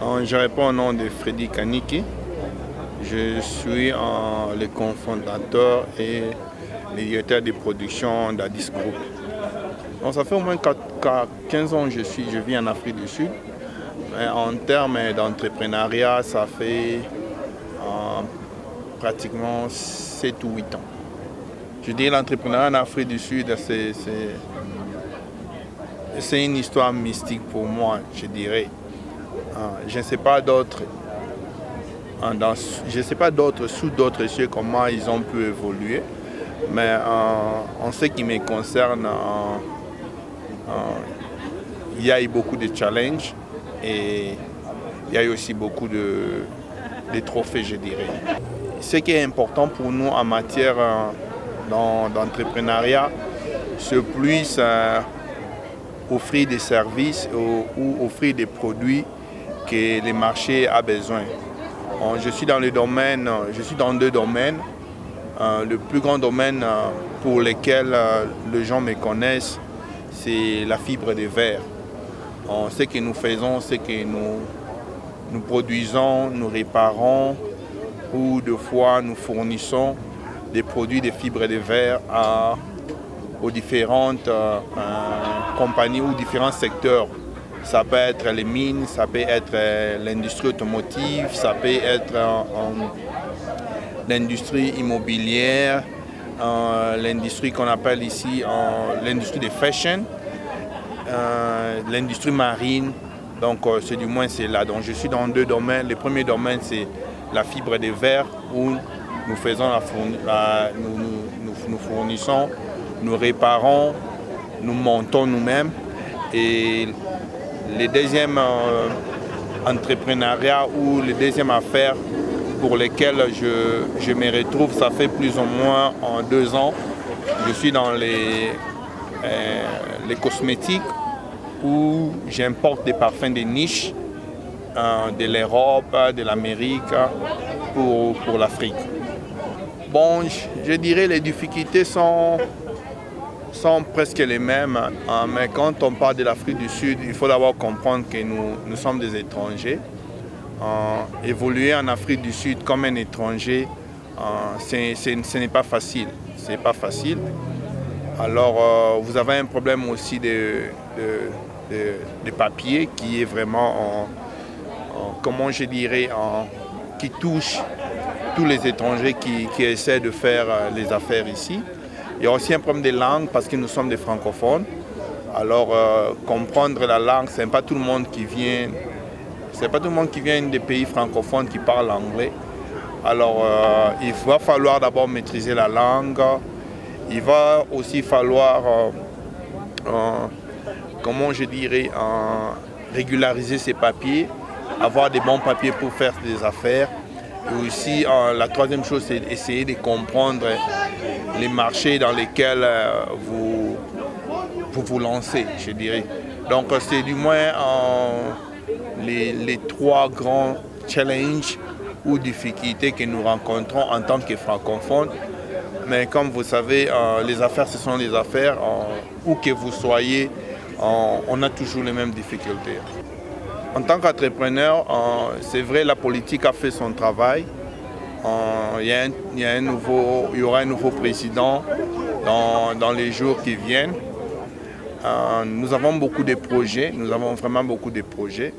Je réponds au nom de Freddy Kaniki. Je suis le cofondateur et le directeur de production d'Addis Group. Donc, ça fait au moins 15 ans que je vis en Afrique du Sud. Mais en termes d'entrepreneuriat, ça fait pratiquement 7 ou 8 ans. Je dis l'entrepreneuriat en Afrique du Sud, c'est une histoire mystique pour moi, je dirais. Je ne sais pas d'autres sous d'autres cieux comment ils ont pu évoluer, mais en ce qui me concerne, il y a eu beaucoup de challenges et il y a eu aussi beaucoup de trophées, je dirais. Ce qui est important pour nous en matière d'entrepreneuriat, c'est plus offrir des services ou offrir des produits que le marché a besoin. Je suis dans deux domaines. Le plus grand domaine pour lequel les gens me connaissent, c'est la fibre de verre. Ce que nous faisons, c'est que nous produisons, nous réparons ou des fois nous fournissons des produits de fibres de verre aux différentes compagnies ou différents secteurs. Ça peut être les mines, ça peut être l'industrie automotive, ça peut être l'industrie immobilière, l'industrie qu'on appelle ici l'industrie de fashion, l'industrie marine. Donc c'est là. Donc je suis dans deux domaines. Le premier domaine, c'est la fibre de verre où nous fournissons, nous réparons, nous montons nous-mêmes. Et le deuxième entrepreneuriat ou les deuxième affaire pour lesquelles je me retrouve, ça fait plus ou moins en 2 ans. Je suis dans les cosmétiques où j'importe des parfums de niche de l'Europe, de l'Amérique pour l'Afrique. Bon, je dirais les difficultés sont presque les mêmes, mais quand on parle de l'Afrique du Sud, il faut d'abord comprendre que nous sommes des étrangers. Évoluer en Afrique du Sud comme un étranger, ce n'est pas facile. C'est pas facile. Alors, vous avez un problème aussi de papier qui est vraiment, comment je dirais, qui touche tous les étrangers qui essaient de faire les affaires ici. Il y a aussi un problème de langue parce que nous sommes des francophones. Alors, comprendre la langue, ce n'est pas tout le monde qui vient. C'est pas tout le monde qui vient des pays francophones qui parle anglais. Alors, il va falloir d'abord maîtriser la langue. Il va aussi falloir, comment je dirais, régulariser ses papiers, avoir des bons papiers pour faire des affaires. Et aussi, la troisième chose, c'est essayer de comprendre les marchés dans lesquels vous vous lancez, je dirais. Donc, c'est du moins les 3 grands challenges ou difficultés que nous rencontrons en tant que francophones. Mais comme vous savez, les affaires, ce sont les affaires. Où que vous soyez, on a toujours les mêmes difficultés. En tant qu'entrepreneur, c'est vrai, la politique a fait son travail. Il y aura un nouveau président dans les jours qui viennent. Nous avons beaucoup de projets, nous avons vraiment beaucoup de projets.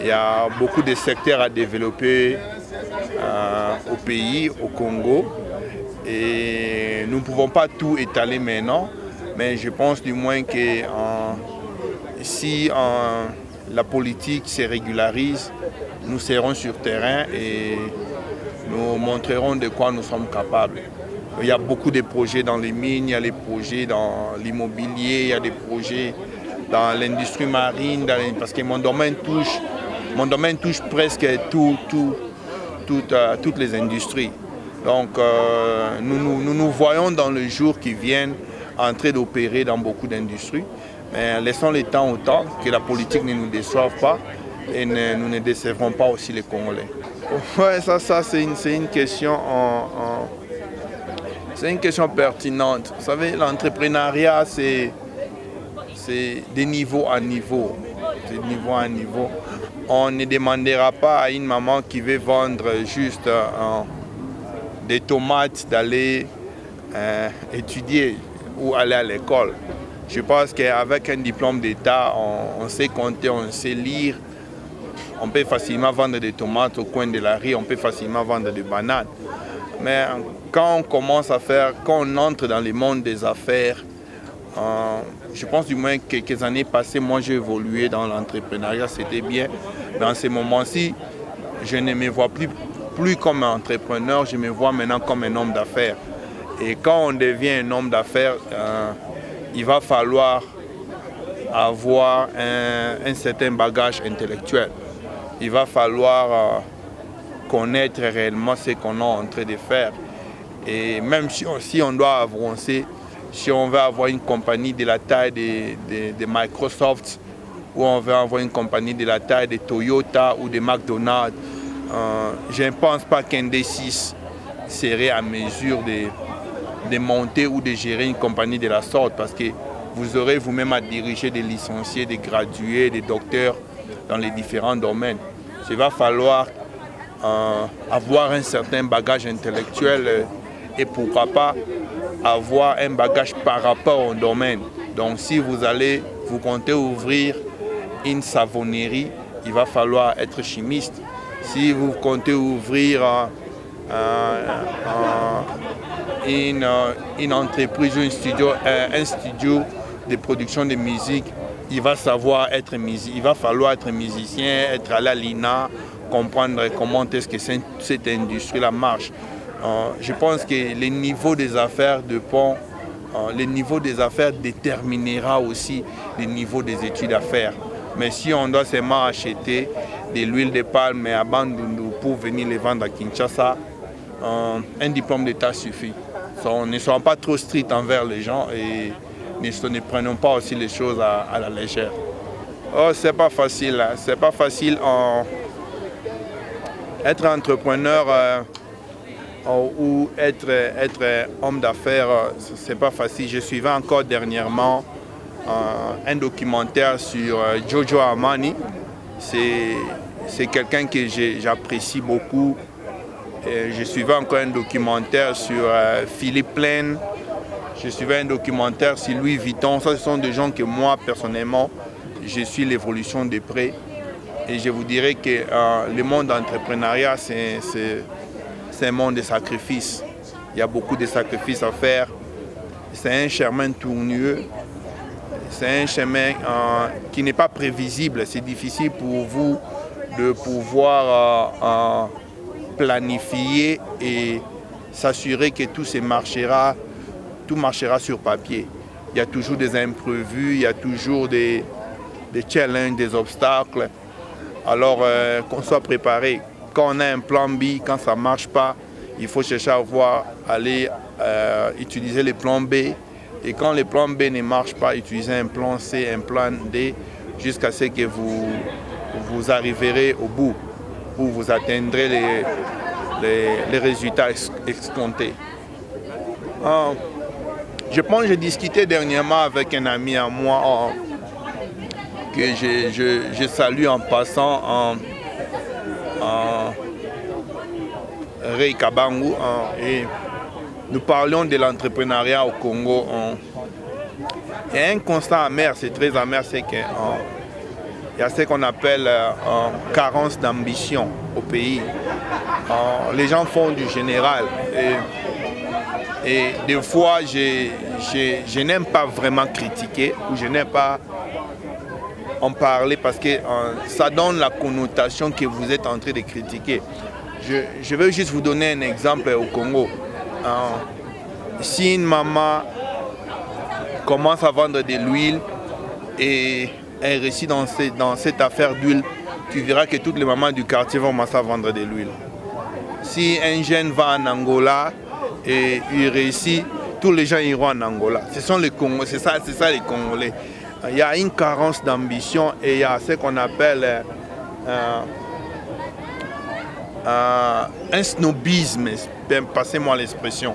Il y a beaucoup de secteurs à développer au pays, au Congo. Et nous ne pouvons pas tout étaler maintenant, mais je pense du moins que si la politique se régularise, nous serons sur terrain et nous montrerons de quoi nous sommes capables. Il y a beaucoup de projets dans les mines, il y a des projets dans l'immobilier, il y a des projets dans l'industrie marine, parce que mon domaine touche presque toutes les industries. Donc nous voyons dans les jours qui viennent en train d'opérer dans beaucoup d'industries. Mais laissons le temps au temps, que la politique ne nous déçoive pas et nous ne décevrons pas aussi les Congolais. Ouais, ça c'est une question c'est une question pertinente. Vous savez, l'entrepreneuriat, c'est de niveau à niveau. C'est de niveau à niveau. On ne demandera pas à une maman qui veut vendre juste des tomates d'aller étudier ou aller à l'école. Je pense qu'avec un diplôme d'État, on sait compter, on sait lire. On peut facilement vendre des tomates au coin de la rue, on peut facilement vendre des bananes. Mais quand on commence à faire, quand on entre dans le monde des affaires, je pense du moins quelques années passées, moi j'ai évolué dans l'entrepreneuriat, c'était bien. Dans ces moments-ci, je ne me vois plus comme un entrepreneur, je me vois maintenant comme un homme d'affaires. Et quand on devient un homme d'affaires, il va falloir avoir un certain bagage intellectuel. Il va falloir connaître réellement ce qu'on est en train de faire. Et même si on doit avancer, si on veut avoir une compagnie de la taille de Microsoft, ou on veut avoir une compagnie de la taille de Toyota ou de McDonald's, je ne pense pas qu'un D6 serait à mesure de monter ou de gérer une compagnie de la sorte, parce que vous aurez vous-même à diriger des licenciés, des gradués, des docteurs dans les différents domaines. Il va falloir avoir un certain bagage intellectuel et pourquoi pas avoir un bagage par rapport au domaine. Donc si vous comptez ouvrir une savonnerie, il va falloir être chimiste. Si vous comptez ouvrir une entreprise ou un studio de production de musique, il va falloir être musicien, être à la l'INA, comprendre comment est-ce que cette industrie-là marche. Je pense que le niveau des affaires déterminera aussi le niveau des études à faire. Mais si on doit seulement acheter de l'huile de palme à Bandundu pour venir les vendre à Kinshasa, un diplôme d'État suffit. Ne soyons pas trop stricts envers les gens et ne prenons pas aussi les choses à la légère. Oh, c'est pas facile. C'est pas facile. Être entrepreneur ou être homme d'affaires, c'est pas facile. Je suivais encore dernièrement un documentaire sur Giorgio Armani. C'est quelqu'un que j'apprécie beaucoup. Et je suivais encore un documentaire sur Philippe Plein. Je suivais un documentaire sur Louis Vuitton. Ça, ce sont des gens que moi, personnellement, je suis l'évolution de près. Et je vous dirais que le monde d'entrepreneuriat, c'est un monde de sacrifices. Il y a beaucoup de sacrifices à faire. C'est un chemin tourneux. C'est un chemin qui n'est pas prévisible. C'est difficile pour vous de pouvoir planifier et s'assurer que tout marchera sur papier. Il y a toujours des imprévus, il y a toujours des challenges, des obstacles. Alors qu'on soit préparé. Quand on a un plan B, quand ça ne marche pas, il faut chercher à aller utiliser le plan B. Et quand le plan B ne marche pas, utiliser un plan C, un plan D, jusqu'à ce que vous arriverez au bout, où vous atteindrez les résultats escomptés. Je pense que j'ai discuté dernièrement avec un ami à moi que je salue en passant, Ray Kabangu, et nous parlions de l'entrepreneuriat au Congo. Il y a un constat amer, c'est très amer, c'est qu'il y a ce qu'on appelle carence d'ambition au pays. Les gens font du général et des fois je n'aime pas vraiment critiquer ou je n'aime pas en parler parce que ça donne la connotation que vous êtes en train de critiquer. Je veux juste vous donner un exemple au Congo. Si une maman commence à vendre de l'huile et elle réussit dans cette affaire d'huile, tu verras que toutes les mamans du quartier vont commencer à vendre de l'huile. Si un jeune va en Angola et il réussit, tous les gens iront en Angola. Ce sont les Congolais, c'est ça les Congolais. Il y a une carence d'ambition et il y a ce qu'on appelle un snobisme, passez-moi l'expression.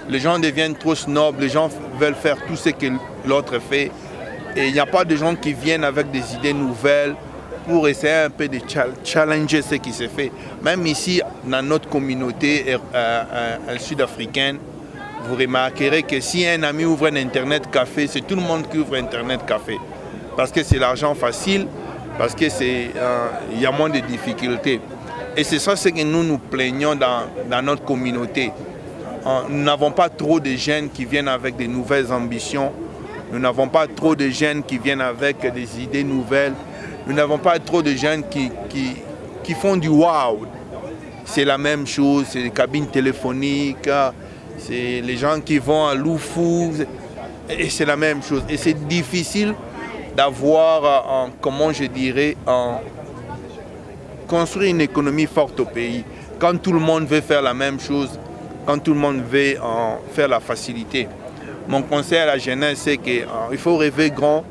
Les gens deviennent trop snobs, les gens veulent faire tout ce que l'autre fait. Et il n'y a pas de gens qui viennent avec des idées nouvelles pour essayer un peu de challenger ce qui se fait. Même ici, dans notre communauté sud-africaine, vous remarquerez que si un ami ouvre un Internet café, c'est tout le monde qui ouvre Internet café. Parce que c'est l'argent facile, parce que il y a moins de difficultés. Et c'est ça ce que nous plaignons dans notre communauté. Nous n'avons pas trop de jeunes qui viennent avec de nouvelles ambitions. Nous n'avons pas trop de jeunes qui viennent avec des idées nouvelles. Nous n'avons pas trop de jeunes qui font du wow. C'est la même chose, c'est les cabines téléphoniques, c'est les gens qui vont à Loufou, et c'est la même chose. Et c'est difficile d'avoir, comment je dirais, construire une économie forte au pays. Quand tout le monde veut faire la même chose, quand tout le monde veut faire la facilité. Mon conseil à la jeunesse, c'est qu'il faut rêver grand,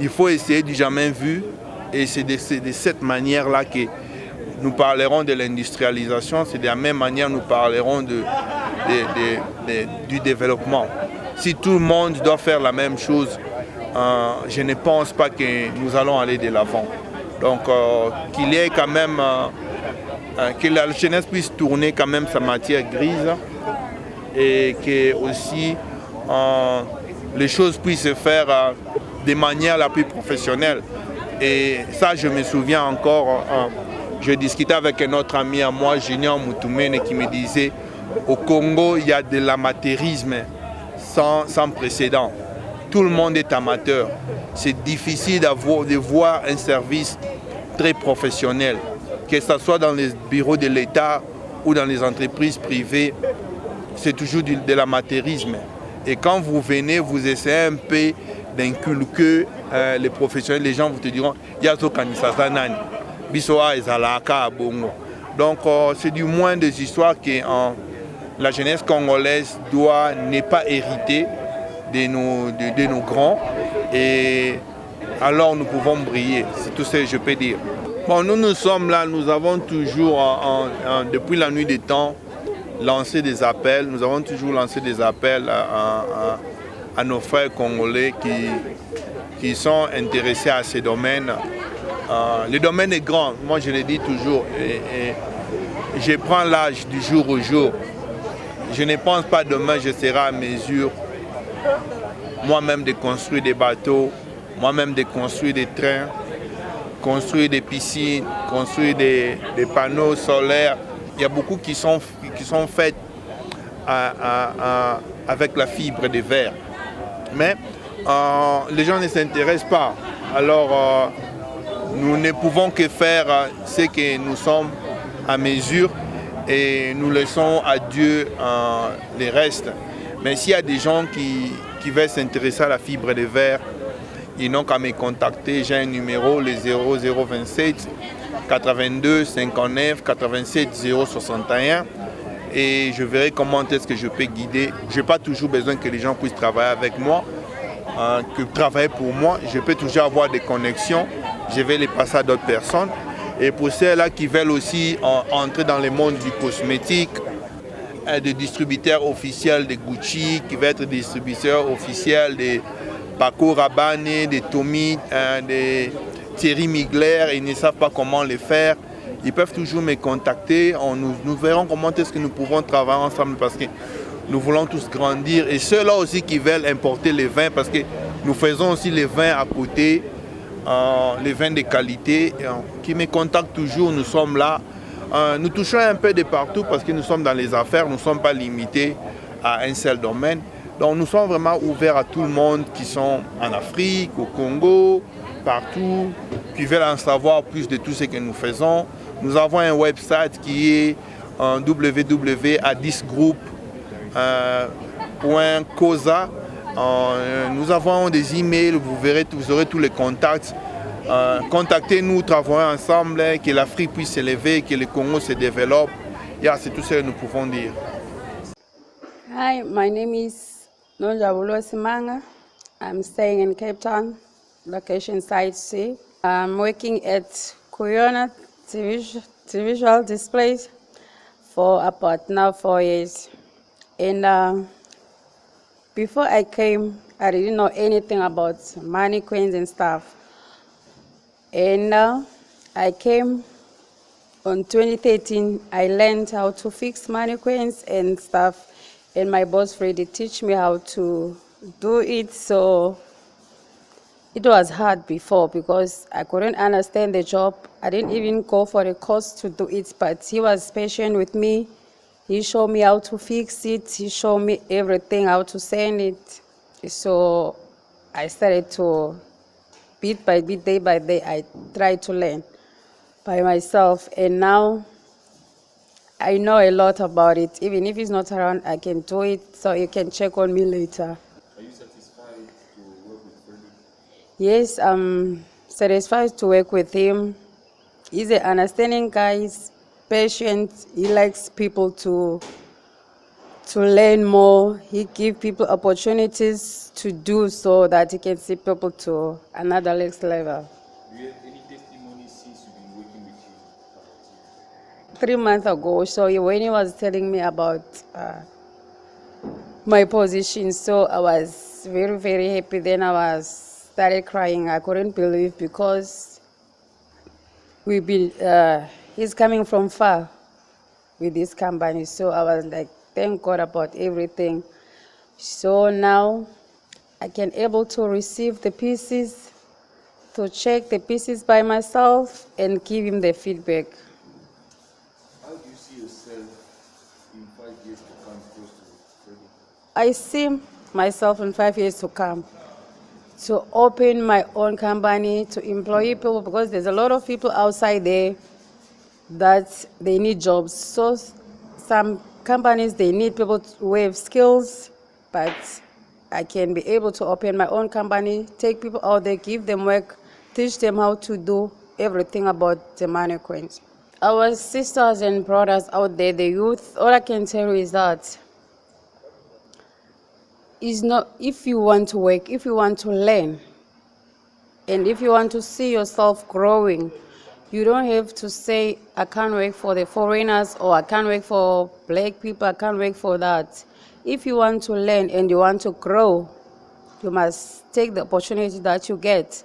il faut essayer du jamais vu. Et c'est de cette manière-là que nous parlerons de l'industrialisation, c'est de la même manière que nous parlerons du développement. Si tout le monde doit faire la même chose, je ne pense pas que nous allons aller de l'avant. Donc qu'il y ait quand même, que la jeunesse puisse tourner quand même sa matière grise et que aussi les choses puissent se faire de manière la plus professionnelle. Et ça, je me souviens encore, je discutais avec un autre ami à moi, Junior Moutoumene, qui me disait au Congo, il y a de l'amateurisme sans précédent. Tout le monde est amateur. C'est difficile de voir un service très professionnel, que ce soit dans les bureaux de l'État ou dans les entreprises privées, c'est toujours de l'amateurisme. Et quand vous venez, vous essayez un peu d'inculquer les professionnels, les gens vous te diront donc c'est du moins des histoires que la jeunesse congolaise n'est pas hériter de nos grands, et alors nous pouvons briller, c'est tout ce que je peux dire. Bon, nous sommes là, nous avons toujours depuis la nuit des temps lancé des appels, nous avons toujours lancé des appels à nos frères congolais qui sont intéressés à ces domaines. Le domaine est grand, moi je le dis toujours, et je prends l'âge du jour au jour. Je ne pense pas demain je serai à mesure moi-même de construire des bateaux, moi-même de construire des trains, construire des piscines, construire des panneaux solaires. Il y a beaucoup qui sont faits avec la fibre de verre. Mais les gens ne s'intéressent pas. Alors nous ne pouvons que faire ce que nous sommes à mesure et nous laissons à Dieu les restes. Mais s'il y a des gens qui veulent s'intéresser à la fibre de verre, ils n'ont qu'à me contacter. J'ai un numéro, le 0027 82 59 87 061. Et je verrai comment est-ce que je peux guider. Je n'ai pas toujours besoin que les gens puissent travailler avec moi, que travailler pour moi. Je peux toujours avoir des connexions. Je vais les passer à d'autres personnes. Et pour ceux-là qui veulent aussi entrer dans le monde du cosmétique, des distributeurs officiels de Gucci, qui veulent être distributeurs officiels de Paco Rabanne, de Tommy, de Thierry Mugler, et ils ne savent pas comment le faire. Ils peuvent toujours me contacter. Nous verrons comment est-ce que nous pouvons travailler ensemble parce que nous voulons tous grandir. Et ceux-là aussi qui veulent importer les vins, parce que nous faisons aussi les vins à côté, les vins de qualité, qui me contactent toujours. Nous sommes là. Nous touchons un peu de partout parce que nous sommes dans les affaires. Nous ne sommes pas limités à un seul domaine. Donc nous sommes vraiment ouverts à tout le monde qui sont en Afrique, au Congo, partout, qui veulent en savoir plus de tout ce que nous faisons. Nous avons un website qui est www.adisgroup.coza. Nous avons des emails, vous aurez tous les contacts. Contactez-nous, travaillons ensemble, que l'Afrique puisse s'élever, que le Congo se développe. C'est tout ce que nous pouvons dire. Hi, my name is Nonjabulo Simanga. I'm staying in Cape Town, location site C. I'm working at Kuyona Visual Displays for about now 4 years. And before I came, I didn't know anything about mannequins and stuff. And I came on 2013. I learned how to fix mannequins and stuff, and my boss really teach me how to do it. So it was hard before because I couldn't understand the job. I didn't even go for a course to do it, but he was patient with me. He showed me how to fix it. He showed me everything, how to send it. So I started to, bit by bit, day by day, I tried to learn by myself. And now I know a lot about it. Even if he's not around, I can do it. So you can check on me later. Are you satisfied to work with Freddie? Yes, I'm satisfied to work with him. He's an understanding guy. He's patient. He likes people to learn more. He gives people opportunities to do so that he can see people to another next level. Do you have any testimonies since you've been working with him? 3 months ago, so when he was telling me about my position, so I was very, very happy. Then I started crying. I couldn't believe because he's coming from far with this company. So I was like, thank God about everything. So now I can able to receive the pieces, to check the pieces by myself and give him the feedback. How do you see yourself in 5 years to come close to Freddie? I see myself in 5 years to come to open my own company, to employ people, because there's a lot of people outside there that they need jobs. So some companies, they need people who have skills, but I can be able to open my own company, take people out there, give them work, teach them how to do everything about the mannequins. Our sisters and brothers out there, the youth, all I can tell you is that is not, if you want to work, if you want to learn, and if you want to see yourself growing, you don't have to say, I can't work for the foreigners, or I can't work for black people, I can't work for that. If you want to learn and you want to grow, you must take the opportunity that you get.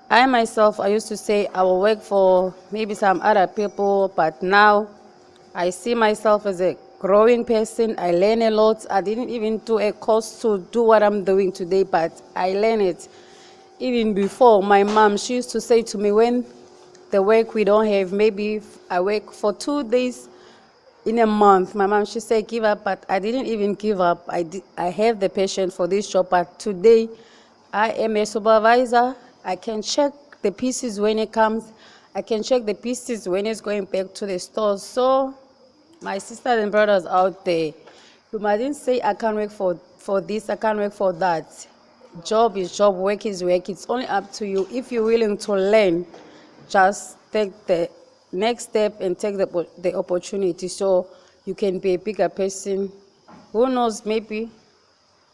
I myself, I used to say I will work for maybe some other people, but now I see myself as a growing person. I learn a lot. I didn't even do a course to do what I'm doing today, but I learned it. Even before, my mom, she used to say to me, when the work we don't have, maybe I work for 2 days in a month, my mom, she said, give up, but I didn't even give up. I have the patience for this job, but today I am a supervisor. I can check the pieces when it comes. I can check the pieces when it's going back to the store. So my sisters and brothers out there, you mustn't say, I can't work for this, I can't work for that. Job is job, work is work. It's only up to you. If you're willing to learn, just take the next step and take the opportunity so you can be a bigger person. Who knows, maybe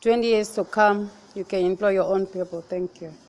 20 years to come, you can employ your own people. Thank you.